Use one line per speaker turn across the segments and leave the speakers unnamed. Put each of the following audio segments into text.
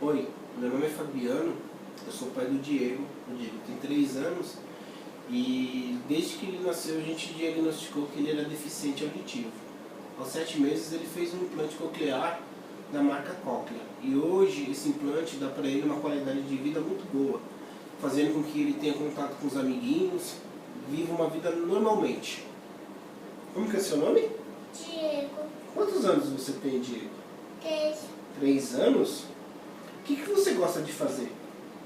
Oi, meu nome é Fabiano, eu sou pai do Diego. O Diego tem 3 anos e desde que ele nasceu a gente diagnosticou que ele era deficiente auditivo. Aos 7 meses ele fez um implante coclear da marca Cochlear e hoje esse implante dá para ele uma qualidade de vida muito boa, fazendo com que ele tenha contato com os amiguinhos, viva uma vida normalmente. Como que é seu nome?
Diego.
Quantos anos você tem, Diego?
3.
3 anos? O que você gosta de fazer?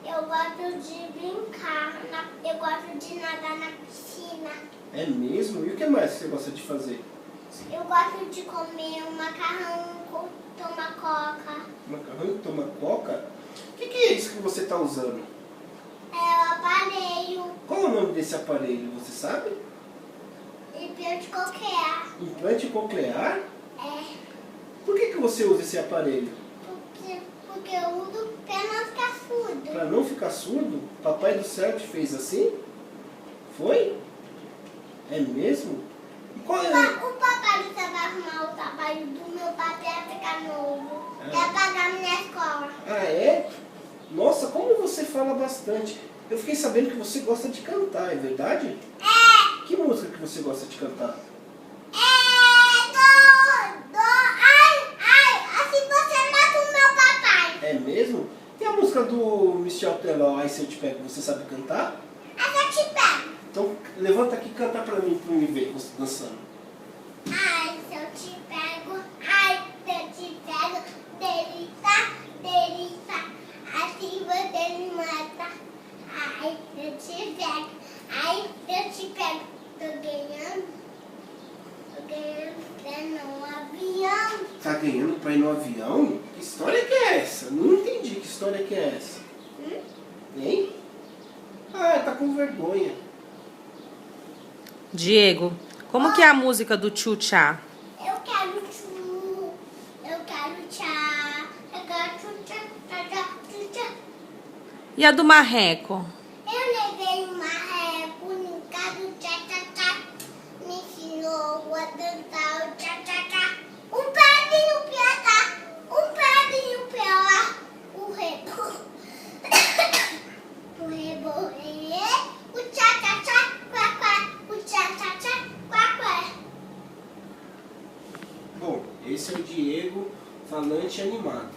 Eu gosto de brincar, eu gosto de nadar na piscina.
É mesmo? E o que mais você gosta de fazer?
Eu gosto de comer um macarrão com tomar coca.
Macarrão e toma coca? O que é isso que você está usando?
É o aparelho.
Qual é o nome desse aparelho, você sabe?
Implante coclear.
Implante coclear?
É.
Por que você usa esse aparelho?
Porque eu uso pra não ficar surdo.
Para não ficar surdo? Papai do céu te fez assim? Foi? É mesmo? E qual é?
O papai do céu vai arrumar o trabalho do meu pai pra ficar novo. Pra pagar minha escola.
Ah, é? Nossa, como você fala bastante. Eu fiquei sabendo que você gosta de cantar, é verdade?
É.
Que música que você gosta de cantar?
Assim você mata o meu papai.
É mesmo? E a música do Michel Teló, Ai Se Eu Te Pego, você sabe cantar?
Eu te pego.
Então levanta aqui e canta pra mim ver você dançando.
Ai, se eu te pego, ai, se eu te pego, delícia, delícia, assim você me mata. Ai, se eu te pego, ai, se eu te pego, tô ganhando pra ir no avião.
Tá ganhando pra ir no avião? Que história que é essa? Não entendi que história que é essa. Hein? Ah, tá com vergonha.
Diego, como que é a música do Tchutchá?
Eu quero tchu, eu quero tchá, eu quero tchá, tchá, tchá, tchá.
E a do Marreco?
Eu levei uma régua no caso tchá, tchá, tchá. Me ensinou a dançar o tchá, tchá, tchá. Um pezinho pior, um pezinho pior. O rebo. O rebo, o tchá, tchá, tchá, quá, quá. O tchá, tchá, tchá, quá, quá.
Bom, esse é o Diego, falante animado.